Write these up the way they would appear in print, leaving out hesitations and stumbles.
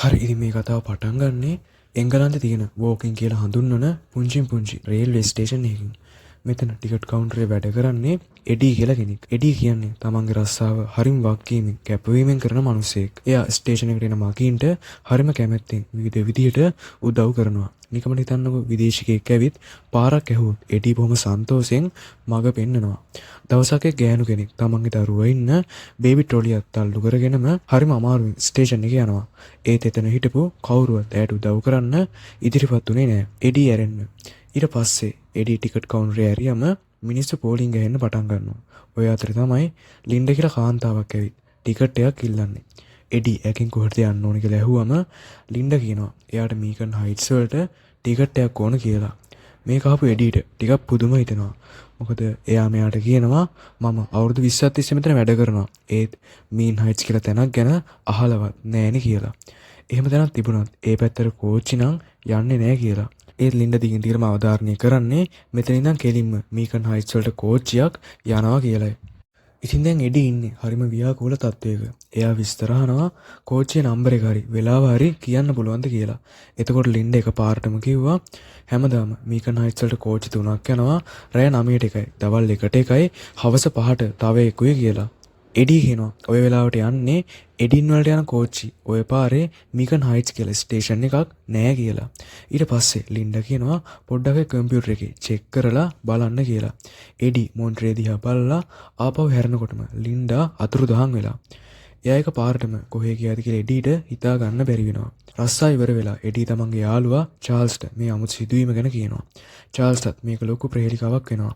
හරි ඉතින් මේ කතාව පටන් ගන්නේ එංගලන්තේ තියෙන වෝකින් කියලා හඳුන්වන පුංචි රේල්වේ ස්ටේෂන් එකකින්. මෙතන ටිකට් කවුන්ටරේ වැඩ කරන්නේ එඩී කියලා කෙනෙක්. එඩී කියන්නේ තමන්ගේ රස්සාව හරිම වගකීමෙන් කැපවීමෙන් කරන මිනිසෙක්. එයා ස්ටේෂන් එකට එන මගීන්ට හරිම කැමැත්තෙන් විවිධ විදියට උදව් කරනවා. නිකමට හිතන්නකෝ විදේශිකයෙක් ඇවිත් පාරක් ඇහුවොත් එඩී බොහොම සන්තෝෂෙන් මඟ පෙන්නනවා. දවසක් ගෑනු කෙනෙක් තමන්ගේ දරුවා ඉන්න බේබි ට්‍රොලියක් තල්ලු කරගෙනම හරිම අමාරුවෙන් ස්ටේෂන් එකේ යනවා. ඒත් එතන හිටපු කවුරුවත් ඇයට උදව් කරන්න ඉදිරිපත් උනේ නැහැ. එඩී ඇරෙන්න. ඊට පස්සේ එඩී ටිකට් කවුන්ටරේ ඇරියම මිනිස්සු පෝලිං ගහන්න පටන් ගන්නවා. ඔය අතරේ තමයි ලින්ඩ කියලා කාන්තාවක් ඇවිත් ටිකට් එකක් ඉල්ලන්නේ. එඩී එකෙන් කොහෙද යන්න ඕන කියලා ඇහුවම ලින්ඩ කියනවා එයාට මීකන් හයිට්ස් වලට ටිකට් එකක් ඕන කියලා. මේක අහපු එඩීට ටිකක් පුදුම හිතෙනවා. මොකද එයා මෙයාට කියනවා මම අවුරුදු 20ක් තිස්සේ මෙතන වැඩ කරනවා. ඒත් මීන් හයිට්ස් කියලා තැනක් ගැන අහලවත් නෑනේ කියලා. එහෙම තැනක් තිබුණත් ඒ පැත්තට කෝච්චි නම් යන්නේ නෑ කියලා. ඒත් ලින්ඩ දිගින් දිගටම අවධාරණය කරන්නේ මෙතන ඉඳන් කෙලින්ම මීකන් හයිට්ස් වලට කෝච්චියක් යනවා කියලායි. ඉතින් දැන් එඩී ඉන්නේ හරිම ව්‍යාකූල තත්වයක. එයා විස්තර අහනවා කෝච්චියේ නම්බර එක හරි වෙලාව හරි කියන්න පුළුවන්ද කියලා. එතකොට ලින්ඩ එකපාරටම කිව්වා හැමදාම මීකන් හයිට්ස් වලට කෝච්චි 3ක් යනවා. රෑ 9ට එකයි, දවල් 1ට එකයි, හවස 5ට තව එකකුයි කියලා. එඩී කියනවා ඔය වෙලාවට යන්නේ එඩින් වලට යන කෝච්චි ඔය පාරේ මීකන් හයිට්ස් කියලා ස්ටේෂන් එකක් නෑ කියලා. ඊට පස්සේ ලින්ඩ කියනවා පොඩ්ඩක් කම්පියුටර් එකේ චෙක් කරලා බලන්න කියලා. එඩී මොන්ටරේ දිහා බලලා ආපහු හැරෙනකොටම ලින්ඩා අතුරුදහන් වෙලා. එයා එක පාරටම කොහේ ගියාද කියලා එඩීට හිතා ගන්න බැරි වෙනවා. රස්සා ඉවර වෙලා එඩී තමන්ගේ යාළුවා චාල්ස්ට මේ අමුතු සිදුවීම ගැන කියනවා. චාල්ස්ටත් මේක ලොකු ප්‍රහේලිකාවක් වෙනවා.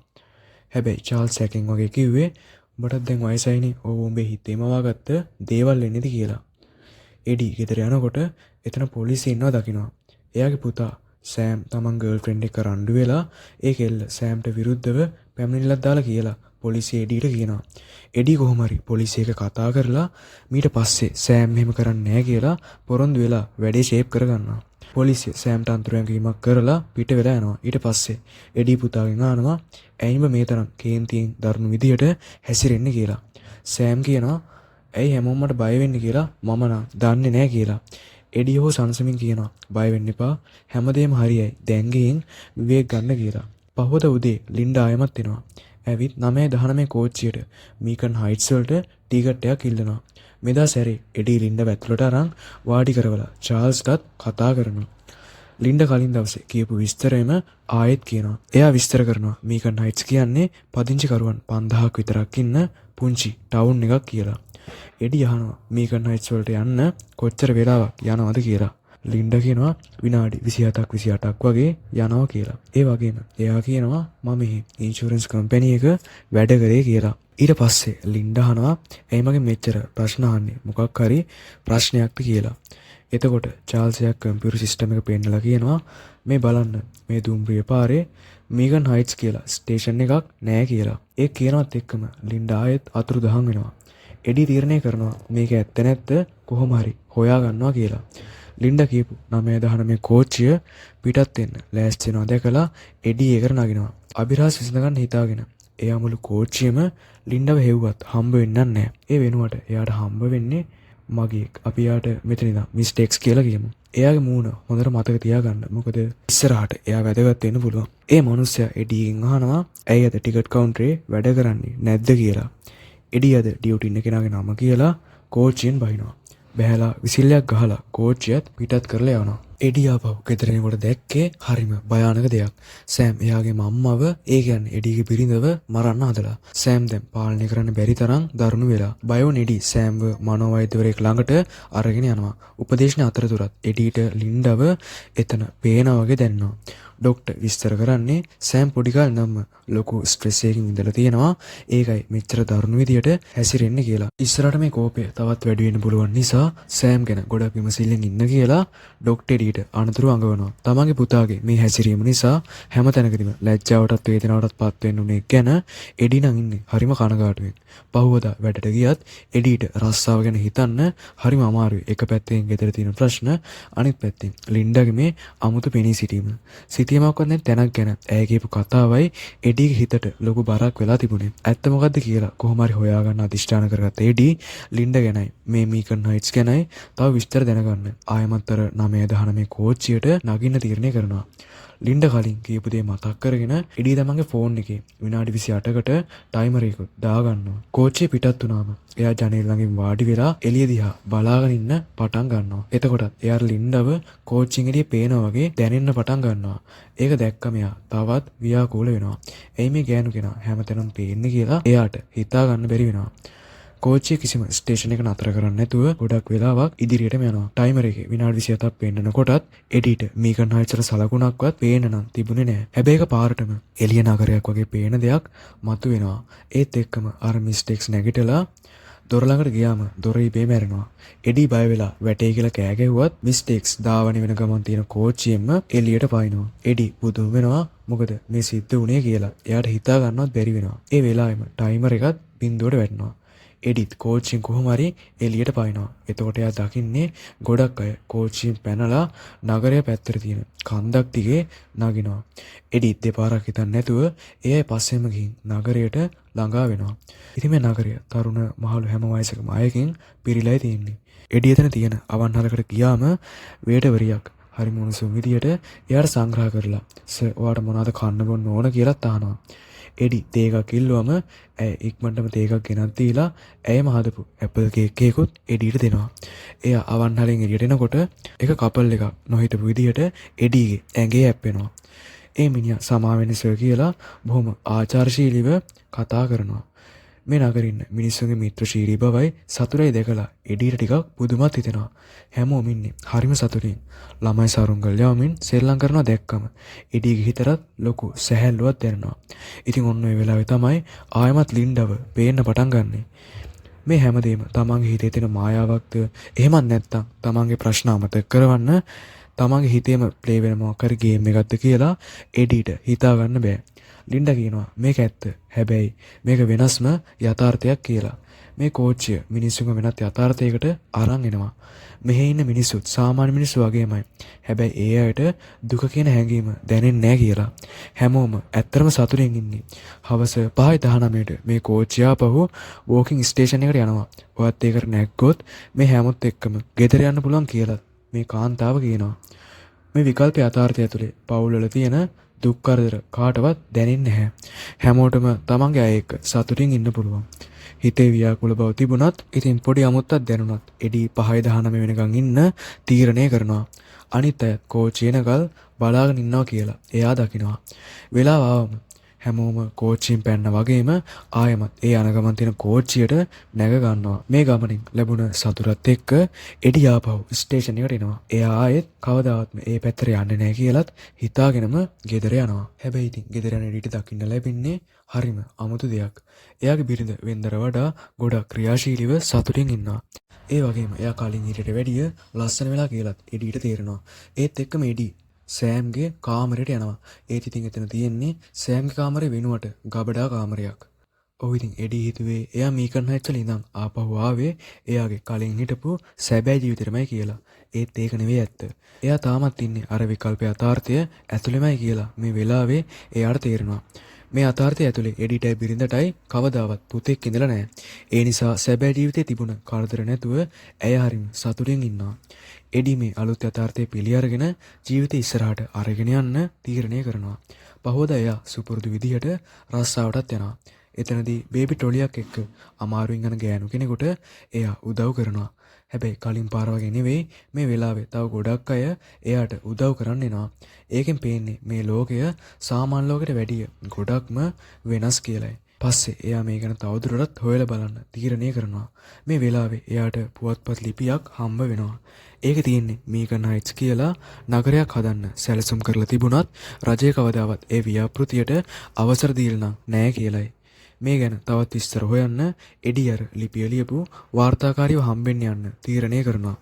හැබැයි චාල්ස් හැකෙන් වගේ කිව්වේ උඹටත් දැන් වයසයිනේ. ඔව් උඹේ හිතේම වාගත්ත දේවල් වෙන්නේද කියලා. එඩී ගෙදර යනකොට එතන පොලිසිය ඉන්නවා දකිනවා. එයාගේ පුතා සෑම් තමන් ගර්ල්ෆ්‍රෙන්ඩ් එක්ක රණ්ඩු වෙලා ඒ කෙල්ල සෑම්ට විරුද්ධව පැමිණිල්ලක් දාලා කියලා පොලිසිය එඩීට කියනවා. එඩී කොහොම හරි පොලිසිය එක කතා කරලා ඊට පස්සේ සෑම් මෙහෙම කරන්නේ නැහැ කියලා පොරොන්දු වෙලා වැඩේ ෂේප් කරගන්නවා. පොලිසිය සෑම්ට අන්තරාංගීමක් කරලා පිට වෙලා යනවා. ඊට පස්සේ එඩී පුතාගෙන් අහනවා ඇයිම මේ තරම් කේන්තියෙන් දරුණු විදියට හැසිරෙන්නේ කියලා. සෑම් කියනවා ඇයි හැමෝම මට බය වෙන්නේ කියලා මම නම් දන්නේ නැහැ කියලා. එඩී හෝ සනසමින් කියනවා බය වෙන්න එපා හැමදේම හරියයි දැන් ගිහින් විවේක ගන්න කියලා. පහවදා උදේ ලින්ඩා ආයමත් එනවා. ඇවිත් 9:19 කෝච්චියට මීකන් හයිට්ස් වලට ටිකට් එකක් ඉල්ලනවා. මෙදා සැරේ එඩී ලින්ඩ වැතුලට අරන් වාඩි කරවලා චාල්ස්ටත් කතා කරනවා. ලින්ඩ කලින් දවසේ කියපු විස්තරෙම ආයෙත් කියනවා. එයා විස්තර කරනවා මීකන් හයිට්ස් කියන්නේ පදිංචිකරුවන් 5000ක් විතරක් ඉන්න පුංචි ටවුන් එකක් කියලා. එඩී අහනවා මීකන් හයිට්ස් වලට යන්න කොච්චර වෙලාවක් යනවද කියලා. ලින්ඩ කියනවා විනාඩි 27ක් 28ක් වගේ යනවා කියලා. ඒ වගේම එයා කියනවා මම මේ ඉන්ෂුරන්ස් කම්පැනි එක වැඩ කරේ කියලා. ඊට පස්සේ ලින්ඩ අහනවා ඇයි මගෙන් මෙච්චර ප්‍රශ්න අහන්නේ මොකක් හරි ප්‍රශ්නයක්ද කියලා. එතකොට චාල්ස් එකක් කම්පියුටර් සිස්ටම් එක පෙන්නලා කියනවා මේ බලන්න මේ දුම්රිය පාරේ මීගන් හයිට්ස් කියලා ස්ටේෂන් එකක් නෑ කියලා. ඒ කියනවත් එක්කම ලින්ඩ ආයෙත් අතුරුදහන් වෙනවා. එඩී තීරණය කරනවා මේක ඇත්ත නැත්ත කොහොම හරි හොයා ගන්නවා කියලා. ලින්ඩ කියපු 9:19 කෝච්චිය පිටත් වෙන්න ලෑස්ති වෙනවා දැකලා එඩී එකට නගිනවා. අභිරහස් විසඳ ගන්න හිතාගෙන එයා මුළු කෝච්චියම ලින්ඩව හෙව්වත් හම්බ වෙන්නේ නැහැ. ඒ වෙනුවට එයාට හම්බ වෙන්නේ මගේක්. අපි යාට මෙතන ඉඳන් මිස්ටේක්ස් කියලා කියමු. එයාගේ මූණ හොඳට මතක තියාගන්න. මොකද ඉස්සරහට එයා වැදගත් වෙන්න පුළුවන්. ඒ මිනිස්සයා එඩීගෙන් අහනවා ඇයි අද ටිකට් කවුන්ටරේ වැඩ කරන්නේ නැද්ද කියලා. එඩී අද ඩියුටි ඉන්න කෙනාගේ නම කියලා කෝච්චියෙන් බහිනවා. බැහැලා විසිල්ලයක් ගහලා කෝච්චියත් පිටත් කරලා යනවා. එඩී ආපහු ගෙදර එනකොට දැක්කේ හරිම භයානක දෙයක්. සෑම් එයාගේ මම්මව ඒ කියන්නේ එඩීගේ බිරිඳව මරන්න හදලා. සෑම් දැන් පාලනය කරන්න බැරි තරම් දරුණු වෙලා. බය වුණ එඩී සෑම්ව මනෝවෛද්‍යවරයෙක් ළඟට අරගෙන යනවා. උපදේශන අතරතුරත් එඩීට ලින්ඩව එතන පේනා වගේ දැනෙනවා. ඩොක්ටර් විස්තර කරන්නේ සෑම් පොඩි කාලේ නම් ලොකු ස්ට්‍රෙස් එකකින් ඉඳලා තියෙනවා. ඒකයි මෙච්චර දරුණු විදියට හැසිරෙන්නේ කියලා. ඉස්සරහට මේ කෝපය තවත් වැඩි වෙන්න පුළුවන් නිසා සෑම් ගැන ගොඩක් විමසිල්ලෙන් ඉන්න කියලා ඩොක්ටර් එඩීට අනතුරු අඟවනවා. තමන්ගේ පුතාගේ මේ හැසිරීම නිසා හැම තැනකදීම ලැජ්ජාවටත් වේදනාවටත් පත් වෙන්න උනේ ගැන එඩී නම් ඉන්නේ හරිම කනගාටුවෙන්. පහුවදා වැඩට ගියත් එඩීට රස්සාව ගැන හිතන්න හරිම අමාරුයි. එක පැත්තෙන් ගෙදර තියෙන ප්‍රශ්න අනිත් පැත්තෙන් ලින්ඩාගේ මේ අමුතු පෙනී සිටීම. සිතියමක් වන්නේ තැනක් ගැන ඇය කියපු කතාවයි එඩීගේ හිතට ලොකු බරක් වෙලා තිබුණේ. ඇත්ත මොකද්ද කියලා කොහොම හරි හොයාගන්න අදිෂ්ඨාන කරගත්ත එඩී ලින්ඩා ගැනයි මේ මීකන් හයිට්ස් ගැනයි තව විස්තර දැනගන්න ආයමත් අර 9:19 කෝච්චියට නගින්න තීරණය කරනවා. ලින්ඩා කලින් කියපු දේ මතක් කරගෙන එඩී තමන්ගේ ෆෝන් එකේ විනාඩි 28කට ටයිමර් එක දාගන්නවා. කෝච්චිය පිටත් වුණාම එයා ජනේල ළඟින් වාඩි වෙලා එළිය දිහා බලාගෙන ඉන්න පටන් ගන්නවා. එතකොටත් එයාට ලින්ඩාව කෝච්චියෙන් එළිය පේනවා වගේ දැනෙන්න පටන් ගන්නවා. ඒක දැක්කම එයා තවත් ව්‍යාකූල වෙනවා. එයි මේ ගෑනු කෙනා හැමතැනම පේන්නේ කියලා එයාට හිතා ගන්න බැරි වෙනවා. කෝච්චිය කිසිම ස්ටේෂන් එක නතර කරන්නේ නැතුව ගොඩක් වෙලාවක් ඉදිරියටම යනවා. ටයිමර් එකේ විනාඩි 27ක් පෙන්නනකොටත් එඩීට මීකන් හයිට්ස් වල සලකුණක්වත් පේන්න නම් තිබුණේ නැහැ. හැබැයි ඒක පාරටම එළිය නගරයක් වගේ පේන දෙයක් මතුවෙනවා. ඒත් එක්කම අර මිස්ටේක්ස් නැගිටලා දොර ළඟට ගියාම දොර ඉබේම ඇරෙනවා. එඩී බය වෙලා වැටේ කියලා කෑ ගැහුවත් මිස්ටේක්ස් ධාවනය වෙන ගමන් තියෙන කෝච්චියෙන්ම එළියට පායිනවා. එඩී බුදුම වෙනවා. මොකද මේ සිද්ධ වුණේ කියලා එයාට හිතා ගන්නවත් බැරි වෙනවා. ඒ වෙලාවෙම ටයිමර් එකත් බිඳුවට වැටෙනවා. එඩිත් කෝච්චියෙන් කොහොම හරි එළියට පායනවා. එතකොට එයා දකින්නේ ගොඩක් අය කෝච්චියෙන් පැනලා නගරය පැත්තට තියෙන කන්දක් දිගේ නගිනවා. එඩිත් දෙපාරක් හිතන්නේ නැතුව එයා පස්සෙම ගිහින් නගරයට ළඟා වෙනවා. ඉතින් මේ නගරය තරුණ මහලු හැම වයසකම අයකින් පිරීලා තියෙන්නේ. එඩි එතන තියෙන අවන්හලකට ගියාම වේටවරියක් හරි මොනසුම් විදියට එයාට සංග්‍රහ කරලා සර් ඔයාට මොනවද කන්න බොන්න ඕන කියලා අහනවා. එඩි තේ එකක් ඉල්ලුවම ඇය ඉක්මනටම තේ එකක් ගෙනත් දීලා ඇයම හදපු ඇපල් කේක් එකකුත් එඩිට දෙනවා. එයා අවන්හලෙන් එළියට එනකොට එක කපල් එකක් නොහිතපු විදියට එඩිගේ ඇඟේ ඇප්පෙනවා. ඒ මිනිහා සමා වෙන්න සර් කියලා බොහොම ආචාරශීලීව කතා කරනවා. මේ නගරේ ඉන්න මිනිස්සුන්ගේ මිත්‍රශීලී බවයි සතුටයි දැකලා එඩීට ටිකක් පුදුමත් හිතෙනවා. හැමෝම ඉන්නේ හරිම සතුටින්. ළමයි සරුංගල් යවමින් සෙල්ලම් කරනවා දැක්කම එඩීගේ හිතරත් ලොකු සැහැල්ලුවක් දැනෙනවා. ඉතින් ඔන්න ඔය වෙලාවේ තමයි ආයමත් ලින්ඩාව පේන්න පටන් ගන්නෙ. මේ හැමදේම තමන්ගේ හිතේ තියෙන මායාවක්ද එහෙමත් නැත්නම් තමන්ගේ ප්‍රශ්න අමතක කරවන්න තමන්ගේ හිතේම ප්ලේ වෙන මොකක් හරි ගේම් එකක්ද කියලා එඩීට හිතා ගන්න බෑ. ලින්ඩා කියනවා මේක ඇත්ත. හැබැයි මේක වෙනස්ම යථාර්ථයක් කියලා. මේ කෝච්චිය මිනිස්සුන්ව වෙනත් යථාර්ථයකට අරන් එනවා. මෙහි ඉන්න මිනිස්සුත් සාමාන්‍ය මිනිස්සු වගේමයි. හැබැයි ඒ අයට දුක කියන හැඟීම දැනෙන්නේ නැහැ කියලා. හැමෝම ඇත්තටම සතුටින් ඉන්නේ. හවස 5:19ට මේ කෝච්චිය ආපහු වෝකින් ස්ටේෂන් එකට යනවා. ඔයත් ඒකට නැග්ගොත් මේ හැමොත් එක්කම ගෙදර යන්න පුළුවන් කියලා මේ කාන්තාව කියනවා. මේ විකල්ප යථාර්ථය ඇතුලේ පවුල්වල තියෙන දුක් කරදර කාටවත් දැනෙන්නේ නැහැ. හැමෝටම තමන්ගේ අය එක්ක සතුටින් ඉන්න පුළුවන්. හිතේ ව්‍යාකූල බව තිබුණත් ඉතින් පොඩි අමුත්තක් දැනුණත් එඩී 5:19 වෙනකන් ඉන්න තීරණය කරනවා. අනිත් අය කෝච්චියනකල් බලාගෙන ඉන්නවා කියලා එයා දකිනවා. වෙලාව ආවම හැමෝම කෝච්චියෙන් පැන්න වගේම ආයමත් ඒ අනගමන් තියෙන කෝච්චියට නැග ගන්නවා. මේ ගමනින් ලැබුණ සතුටත් එක්ක එඩී ආපහු ස්ටේෂන් එකට එනවා. එයා ආයෙත් කවදාවත්ම ඒ පැත්තට යන්නේ නැහැ කියලාත් හිතාගෙනම ගෙදර යනවා. හැබැයි ඉතින් ගෙදර යන එඩීට දකින්න ලැබෙන්නේ හරිම අමුතු දෙයක්. එයාගේ බිරිඳ වෙන්දර වඩා ගොඩක් ක්‍රියාශීලීව සතුටින් ඉන්නවා. ඒ වගේම එයා කලින් ඊට වැඩිය ලස්සන වෙලා කියලාත් එඩීට තේරෙනවා. ඒත් එක්කම එඩී සෑම්ගේ කාමරයට යනවා. ඒත් ඉතින් එතන තියෙන්නේ සෑම්ගේ කාමරේ වෙනුවට ගබඩා කාමරයක්. ඔව් ඉතින් එඩී හිතුවේ එයා මීකන් හයිට්ස් වල ඉඳන් ආපහු ආවේ එයාගේ කලින් හිටපු සැබෑ ජීවිතේමයි කියලා. ඒත් ඒක නෙවෙයි ඇත්ත. එයා තාමත් ඉන්නේ අර විකල්ප යථාර්ථය ඇතුළෙමයි කියලා මේ වෙලාවේ එයාට තේරෙනවා. මේ යථාර්ථය ඇතුලේ එඩීටයි බිරිඳටයි කවදාවත් පුතෙක් ඉඳලා නැහැ. ඒ නිසා සැබෑ ජීවිතේ තිබුණ කරදර නැතුව ඇය හරිම සතුටින් ඉන්නවා. එඩී මේ අලුත් යථාර්ථය පිළි අරගෙන ජීවිතේ ඉස්සරහට අරගෙන යන්න තීරණය කරනවා. පහවදා එයා සුපුරුදු විදිහට රස්සාවටත් යනවා. එතනදී බේබි ට්‍රොලියක් එක්ක අමාරුවෙන් යන ගෑනු කෙනෙකුට එයා උදව් කරනවා. හැබැයි කලින් පාර වගේ නෙවෙයි මේ වෙලාවේ තව ගොඩක් අය එයාට උදව් කරන්න එනවා. ඒකෙන් පේන්නේ මේ ලෝකය සාමාන්‍ය ලෝකෙට වැඩිය ගොඩක්ම වෙනස් කියලායි. පස්සේ එයා මේ ගැන තවදුරටත් හොයලා බලන්න තීරණය කරනවා. මේ වෙලාවේ එයාට පුවත්පත් ලිපියක් හම්බ වෙනවා. ඒක තියෙන්නේ මීකන් හයිට්ස් කියලා නගරයක් හදන්න සැලසුම් කරලා තිබුණත් රජය කවදාවත් ඒ ව්‍යාපෘතියට අවසර දීලා නැහැ කියලායි. මේ ගැන තවත් විස්තර හොයන්න එඩි අර ලිපිය ලියපු වාර්තාකාරීව හම්බෙන්න යන්න තීරණය කරනවා.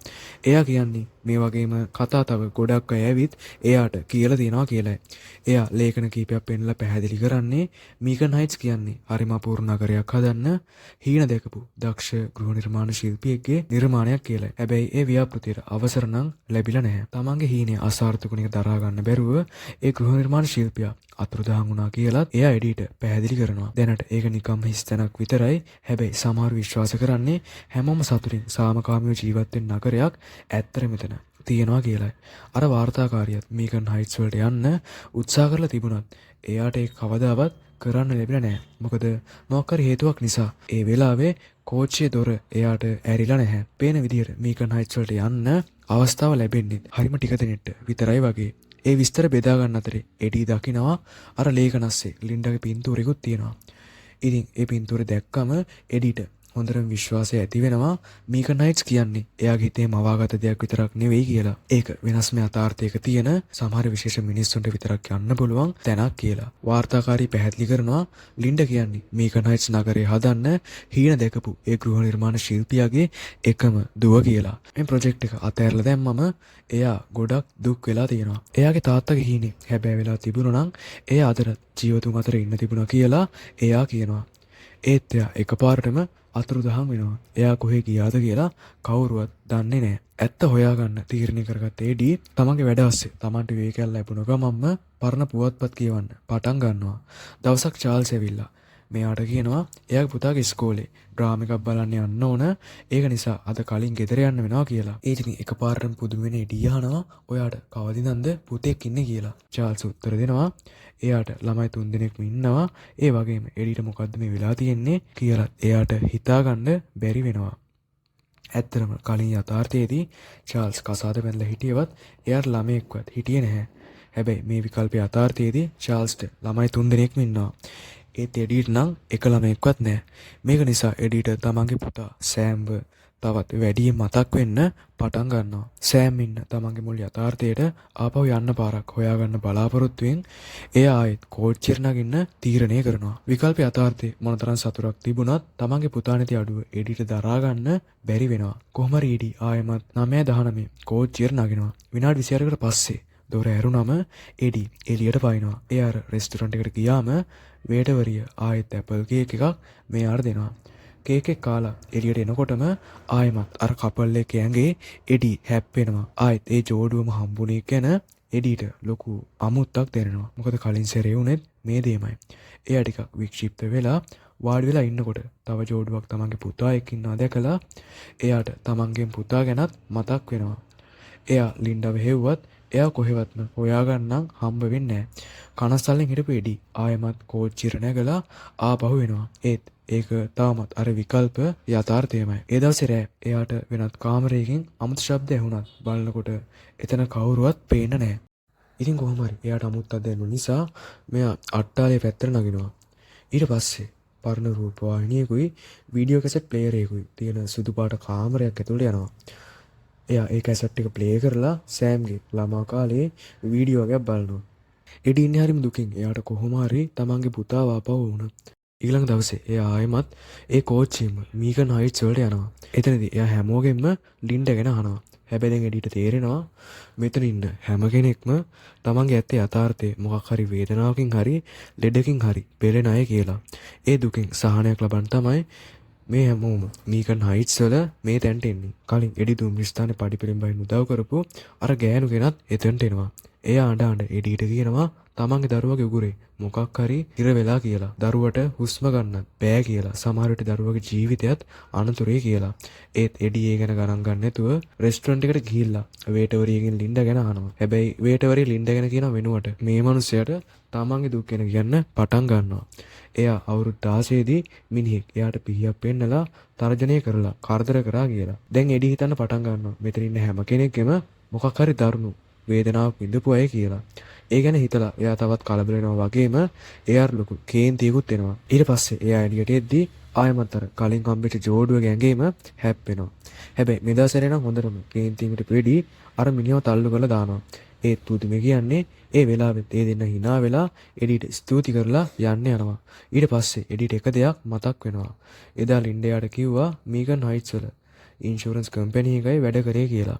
එයා කියන්නේ මේ වගේම කතා තව ගොඩක් අය ඇවිත් එයාට කියලා දෙනවා කියලායි. එයා ලේඛන කීපයක් පෙන්ලා පැහැදිලි කරන්නේ මීකන් හයිට්ස් කියන්නේ හරිම අපූර්ව නගරයක් හදන්න හීන දැකපු දක්ෂ ගෘහ නිර්මාණ ශිල්පියෙක්ගේ නිර්මාණයක් කියලායි. හැබැයි ඒ ව්‍යාපෘතියට අවසර නම් ලැබිලා නැහැ. තමන්ගේ හීනේ අසාර්ථකුණික දරා ගන්න බැරුව ඒ ගෘහ නිර්මාණ ශිල්පියා අතුරුදහන් වුණා කියලාත් එයා එඩිට පැහැදිලි කරනවා. දැනට ඒක නිකම්ම හිස්තැනක් විතරයි. හැබැයි සමහර විශ්වාස කරන්නේ හැමෝම සතුටින් සාමකාමීව ජීවත් වෙන නගරයක් ඇත්තට මෙතන තියෙනවා කියලායි. අර වාර්තාකාරියත් මීකන් හයිට්ස් වලට යන්න උත්සාහ කරලා තිබුණත් එයාට ඒක කවදාවත් කරන්න ලැබිලා නැහැ. මොකද මොකක් හරි හේතුවක් නිසා ඒ වෙලාවේ කෝච්චියේ දොර එයාට ඇරිලා නැහැ. පේන විදිහට මීකන් හයිට්ස් වලට යන්න අවස්ථාව ලැබෙන්නේ හරිම ටික දෙනෙක්ට විතරයි වගේ. ඒ විස්තර බෙදා ගන්න අතරේ එඩි දකිනවා අර ලේඛනස්සේ ලින්ඩාගේ පින්තූරෙකුත් තියෙනවා. ඉතින් ඒ පින්තූරේ දැක්කම එඩිට හොඳටම විශ්වාසය ඇති වෙනවා මීකන් හයිට්ස් කියන්නේ එයාගේ හිතේ මවාගත දෙයක් විතරක් නෙවෙයි කියලා. ඒක වෙනස්ම යථාර්ථයක තියෙන සමහර විශේෂ මිනිස්සුන්ට විතරක් යන්න පුළුවන් තැනක් කියලා. වාර්තාකාරී පැහැදිලි කරනවා ලින්ඩා කියන්නේ මීකන් හයිට්ස් නගරේ හදන්න හීන දැකපු ඒ ගෘහ නිර්මාණ ශිල්පියාගේ එකම දුව කියලා. මේ ප්‍රොජෙක්ට් එක අතහැරලා දැම්මම එයා ගොඩක් දුක් වෙලා තියෙනවා. එයාගේ තාත්තගේ හීනේ හැබැයි වෙලා තිබුණා නම් එයා අදට ජීවතුන් අතර ඉන්න තිබුණා කියලා එයා කියනවා. ඒත් එයා එකපාරටම අතුරුදහන් වෙනවා. එයා කොහේ ගියාද කියලා කවුරුවත් දන්නේ නැහැ. ඇත්ත හොයාගන්න තීරණය කරගත්ත එඩි තමන්ගේ වැඩ අස්සේ තමන්ට විවේකයක් ලැබුණ ගමන්ම පරණ පුවත්පත් කියවන්න පටන් ගන්නවා. දවසක් චාල්ස් ඇවිල්ලා මෙයාට කියනවා එයාගේ පුතාගේ ඉස්කෝලේ ඩ්‍රාමා එකක් බලන්න යන්න ඕන. ඒක නිසා අද කලින් ගෙදර යන්න වෙනවා කියලා. ඒ ඉතින් එකපාරටම පුදුම වෙන එඩි අහනවා ඔයාට කවදින්ද පුතෙක් ඉන්නේ කියලා. චාල්ස් උත්තර දෙනවා එයාට ළමයි 3 දෙනෙක්ම ඉන්නවා. ඒ වගේම එඩිට මොකද්ද මේ වෙලා තියෙන්නේ කියලා එයාට හිතාගන්න බැරි වෙනවා. ඇත්තටම කලින් යථාර්ථයේදී චාල්ස් කසාද බැඳලා හිටියවත් එයාට ළමයෙක්වත් හිටියේ නැහැ. හැබැයි මේ විකල්ප යථාර්ථයේදී චාල්ස්ට ළමයි 3 දෙනෙක්ම ඉන්නවා. ඒත් එඩිට නම් එක ළමයෙක්වත් නැහැ. මේක නිසා එඩිට තමන්ගේ පුතා සෑම්ව තවත් වැඩියෙන් මතක් වෙන්න පටන් ගන්නවා. සෑම් ඉන්න තමන්ගේ මුල් යථාර්ථයට ආපහු යන්න පාරක් හොයාගන්න බලාපොරොත්තුෙන් එයා ආයෙත් කෝච්චියට නගින්න තීරණය කරනවා. විකල්ප යථාර්ථයේ මොනතරම් සතුටක් තිබුණත් තමන්ගේ පුතා නැති අඩුව එඩිට දරා ගන්න බැරි වෙනවා. කොහොම හරි එඩි ආයෙමත් 9:19 කෝච්චියට නගිනවා. විනාඩි 24කට පස්සේ දොර ඇරුණම එඩි එළියට පයින්නවා. එයා අර රෙස්ටුරන්ට් එකට ගියාම වේටවරිය ආයෙත් ඇපල් කේක් එකක් මෙයාට දෙනවා. කේක් එක කාලා එළියට එනකොටම ආයෙමත් අර කපල් එකේ ඇඟේ එඩි හැප්පෙනවා. ආයෙත් ඒ ජෝඩුවම හම්බුනේ ගැන එඩිට ලොකු අමුත්තක් දැනෙනවා. මොකද කලින් සැරේ වුණෙත් මේ දෙයමයි. එයා ටිකක් වික්ෂිප්ත වෙලා වාඩි වෙලා ඉන්නකොට තව ජෝඩුවක් තමන්ගේ පුතා එක්ක ඉන්නවා දැකලා එයාට තමන්ගේ පුතා ගැනත් මතක් වෙනවා. එයා ලින්ඩාව හෙව්වත් එයා කොහෙවත්ම හොයාගන්නම් හම්බ වෙන්නේ නැහැ. කනස්සල්ලෙන් හිටපු එඩි ආයෙමත් කෝච්චියට නැගලා ආපහු වෙනවා. ඒත් ඒක තාමත් අර විකල්ප යථාර්ථයමයි. ඒ දවසේ රෑ එයාට වෙනත් කාමරයකින් අමුතු ශබ්ද ඇහුණත් බලනකොට එතන කවුරුවත් පේන්න නැහැ. ඉතින් කොහොම හරි එයාට අමුත්තක් දැනුන නිසා මෙයා අට්ටාලේ පැත්තට නගිනවා. ඊට පස්සේ පරණ රූපවාහිනියකුයි වීඩියෝ කැසට් ප්ලේයර් එකකුයි තියෙන සුදු පාට කාමරයක් ඇතුළට යනවා. එයා ඒ කැසට් ටික ප්ලේ කරලා සෑම්ගේ ළමා කාලේ වීඩියෝ එකක් බලනවා. එඩි ඉන්නේ හරිම දුකින්. එයාට කොහොම හරි තමන්ගේ පුතාව ආපහු වුණා. ඊළඟ දවසේ එයා ආයෙමත් ඒ කෝච්චියෙම මීකන් හයිට්ස් වලට යනවා. එතනදී එයා හැමෝගෙම ලින්ඩා ගැන අහනවා. හැබැයි දැන් එඩිට තේරෙනවා මෙතන ඉන්න හැම කෙනෙක්ම තමන්ගේ ඇත්තේ යථාර්ථයේ මොකක් හරි වේදනාවකින් හරි ලෙඩකින් හරි පෙළෙන අය කියලා. ඒ දුකෙන් සහනයක් ලබන්න තමයි මේ හැමෝම මීකන් හයිට්ස් වල මේ තැනට එන්නේ. කලින් එඩි දුම්රිස්ථානේ පඩිපෙළින් බහින්න උදව් කරපු අර ගෑනු කෙනත් එතනට එනවා. එයා අඬ එඩිට කියනවා තමන්ගේ දරුවගේ උගුරේ මොකක් හරි ඉර වෙලා කියලා. දරුවට හුස්ම ගන්නත් බෑ කියලා. සමහර විට දරුවගේ ජීවිතයත් අනතුරේ කියලා. ඒත් එඩි ඒ ගැන ගණන් ගන්න නැතුව රෙස්ටුරන්ට් එකට ගිහිල්ලා වේටවරියගෙන් ලින්ඩා ගැන අහනවා. හැබැයි වේටවරිය ලින්ඩා ගැන කියන වෙනුවට මේ මිනිහයාට තමන්ගේ දුක් ගැන කියන්න පටන් ගන්නවා. එයා අවුරුදු 16 දී මිනිහෙක් එයාට පිහියක් පෙන්නලා තර්ජනය කරලා කරදර කරා කියලා. දැන් එඩි හිතන්න පටන් ගන්නවා මෙතන ඉන්න හැම කෙනෙක්ගෙම මොකක් හරි දරුණු වේදනාවක් විඳපු අය කියලා. ඒ ගැන හිතලා එයා තවත් කලබල වෙනවා වගේම එයාට ලොකු කේන්තියකුත් එනවා. ඊට පස්සේ එයා එළියට එද්දී ආයමත් අර කලින් හම්බෙච්ච ජෝඩුවගේ ඇඟේම හැප්පෙනවා. හැබැයි මෙදා සැරේ නම් හොඳටම කේන්තියකට පිටි අර මිනිහව තල්ලු කරලා දානවා. ඒත් පුදුමේ කියන්නේ ඒ වෙලාවෙත් ඒ දෙන්න hina වෙලා එඩිට ස්තුති කරලා යන්න යනවා. ඊට පස්සේ එඩිට එක දෙයක් මතක් වෙනවා. එදා ලින්ඩයාට කිව්වා මීගන් හයිට්ස් වල ඉන්ෂුරන්ස් කම්පැනි එකයි වැඩ කරේ කියලා.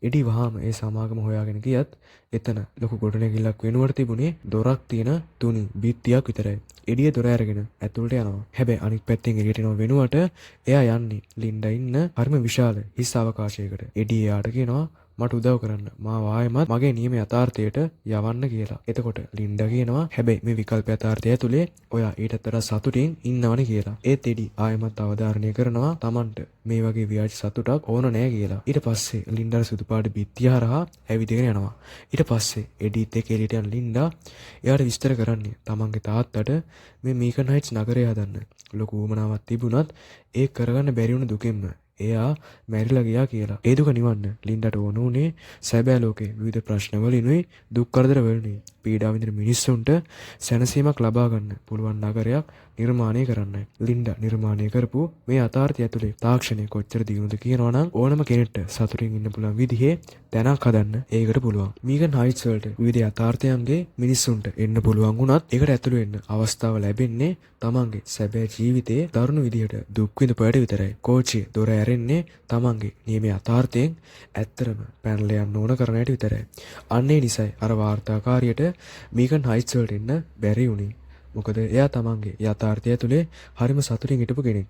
එඩි වහාම ඒ සමාගම හොයාගෙන ගියත් එතන ලොකු ගොඩනැගිල්ලක් වෙනුවට තිබුණේ දොරක් තියෙන තුනි බිත්තියක් විතරයි. එඩිය දොර අරගෙන ඇතුළට යනවා. හැබැයි අනිත් පැත්තෙන් එළියට එනව වෙනුවට එයා යන්නේ ලින්ඩා ඉන්න හරිම විශාල හිස් අවකාශයකට. එඩි එයාට කියනවා මට උදව් කරන්න. මාව ආයෙමත් මගේ නියම යථාර්ථයට යවන්න කියලා. එතකොට ලින්ඩා කියනවා හැබැයි මේ විකල්ප යථාර්ථය ඇතුලේ ඔයා ඊටත් වඩා සතුටින් ඉන්නවනේ කියලා. ඒත් එඩි ආයෙමත් අවධාරණය කරනවා Tamanට මේ වගේ ව්‍යාජ සතුටක් ඕන නෑ කියලා. ඊට පස්සේ ලින්ඩා සුදු පාට බිත්තිය හරහා ඇවිදගෙන යනවා. ඊට පස්සේ එඩිත් එක්ක එළියට යන ලින්ඩා එයාට විස්තර කරන්නේ තමන්ගේ තාත්තට මේ මීකන් හයිට්ස් නගරය හදන්න ලොකු උවමනාවක් තිබුණත් ඒක කරගන්න බැරි වුණ දුකෙන්ම එයා මැරිලා ගියා කියලා. ඒ දුක නිවන්න ලින්ඩාට ඕන උනේ සැබෑ ලෝකේ විවිධ ප්‍රශ්න වලිනුයි දුක් කරදර වලිනුයි පීඩා විඳින මිනිස්සුන්ට සැනසීමක් ලබා ගන්න පුළුවන් නගරයක් නිර්මාණය කරන්නයි. ලින්ඩා නිර්මාණය කරපු මේ යථාර්ථය ඇතුලේ තාක්ෂණය කොච්චර දියුණුද කියනවා නම් ඕනම කෙනෙක්ට සතුටින් ඉන්න පුළුවන් විදිහේ තැනක් හදන්න ඒකට පුළුවන්. මීගන් හයිට්ස් වලට විවිධ යථාර්ථයන්ගේ මිනිස්සුන්ට එන්න පුළුවන් වුණත් ඒකට ඇතුළු වෙන්න අවස්ථාව ලැබෙන්නේ තමන්ගේ සැබෑ ජීවිතයේ දරුණු විදිහට දුක් විඳපුවාට විතරයි. කෝච්චිය දොර ඇරෙන්නේ තමන්ගේ නියම යථාර්ථයෙන් ඇත්තරම පැනලා යන්න ඕන කරන හැටි විතරයි. අන්න ඒ නිසයි අර වාර්තාකාරියට මීගන් හයිට්ස් වලට එන්න බැරි වුණේ. මොකද එයා තමන්ගේ යථාර්ථය ඇතුලේ හරිම සතුටින් හිටපු කෙනෙක්.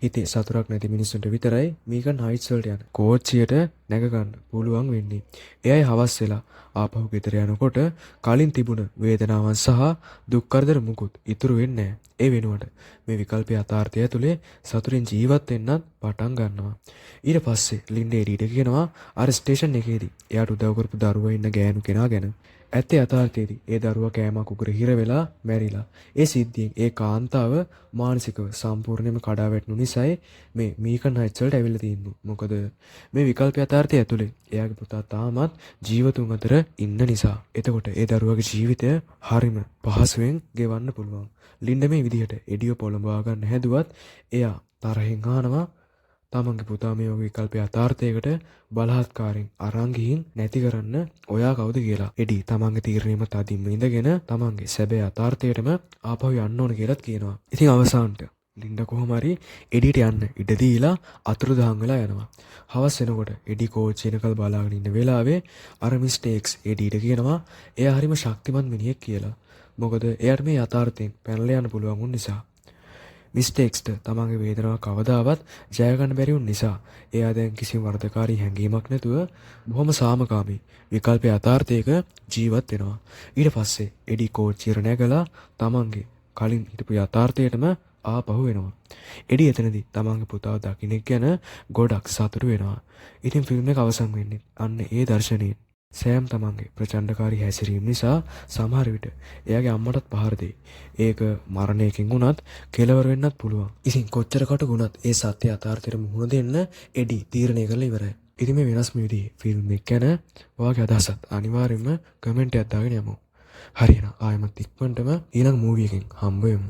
හිතේ සතුටක් නැති මිනිස්සුන්ට විතරයි මීගන් හයිට්ස් වලට යන කෝච්චියට නැග ගන්න පුළුවන් වෙන්නේ. එයයි හවස් වෙලා ආපහු ගෙදර යනකොට කලින් තිබුණ වේදනාවන් සහ දුක් කරදර මුකුත් ඉතුරු වෙන්නේ නැහැ. ඒ වෙනුවට මේ විකල්ප යථාර්ථය ඇතුලේ සතුටින් ජීවත් වෙන්නත් පටන් ගන්නවා. ඊට පස්සේ ලින්ඩේ එඩිට කියනවා අර ස්ටේෂන් එකේදී එයාට උදව් කරපු දරුවා ඉන්න ගෑනු කෙනා ගැන. ඇත්තේ යථාර්ථයේදී ඒ දරුවා කෑමක් උගුර හිර වෙලා මැරිලා. ඒ සිද්ධියෙන් ඒ කාන්තාව මානසිකව සම්පූර්ණයෙන්ම කඩා වැටුණු නිසායි මේ මීකන් හයිට්ස් වලට ඇවිල්ලා තියෙන්නේ. මොකද මේ විකල්ප යථාර්ථය ඇතුලේ එයාගේ පුතා තාමත් ජීවතුන් අතර ඉන්න නිසා. එතකොට ඒ දරුවාගේ ජීවිතය හරිම පහසුවෙන් ගෙවන්න පුළුවන්. ලින්ඩා මේ විදිහට එඩිය පොළඹවා ගන්න හැදුවත් එයා තරහෙන් අහනවා තමන්ගේ පුතා මේ වගේ විකල්ප යථාර්ථයකට බලහත්කාරයෙන් අරන් ගිහින් නැති කරන්න ඔයා කවුද කියලා. එඩි තමන්ගේ තීරණයම තදින්ම ඉඳගෙන තමන්ගේ සැබෑ යථාර්ථයටම ආපහු යන්න ඕන කියලාත් කියනවා. ඉතින් අවසානට ලින්ඩා කොහොම හරි එඩිට යන්න ඉඩ දීලා අතුරුදහන් වෙලා යනවා. හවස් වෙනකොට එඩි කෝච්චිය එනකල් බලාගෙන ඉන්න වෙලාවේ අර මිස්ටේක්ස් එඩිට කියනවා එයා හරිම ශක්තිමත් මිනිහෙක් කියලා. මොකද එයාට මේ යථාර්ථයෙන් පැනලා යන්න පුළුවන් වුන නිසා. මිස්ටේක්ස්ට තමන්ගේ වේදනාව කවදාවත් ජය ගන්න බැරි වුන නිසා එයා දැන් කිසිම වර්ධකාරී හැඟීමක් නැතුව බොහොම සාමකාමී විකල්ප යථාර්ථයක ජීවත් වෙනවා. ඊට පස්සේ එඩි කෝච්චියට නැගලා තමන්ගේ කලින් හිටපු යථාර්ථයටම ආපහු වෙනවා. එඩි එතනදී තමන්ගේ පුතාව දකින්න ගැන ගොඩක් සතුටු වෙනවා. ඉතින් ෆිල්ම් එක අවසන් වෙන්නේ අන්න ඒ දර්ශනයෙන්. සෑම් තමන්ගේ ප්‍රචණ්ඩකාරී හැසිරීම නිසා සමහර විට එයාගේ අම්මටත් පහර දෙයි. ඒක මරණයකින් වුණත් කෙලවර වෙන්නත් පුළුවන්. ඉතින් කොච්චර කටුගුණත් ඒ සත්‍ය යථාර්ථයට මුහුණ දෙන්න එඩි තීරණය කරලා ඉවරයි. ඉතින් මේ වෙනස්ම විදිහේ ෆිල්ම් එක ගැන ඔයාගේ අදහසත් අනිවාර්යයෙන්ම කමෙන්ට් එකක් දාගෙන යමු. හරි එහෙනම් ආයෙමත් ඉක්මනටම ඊළඟ මූවි එකෙන් හම්බ වෙමු.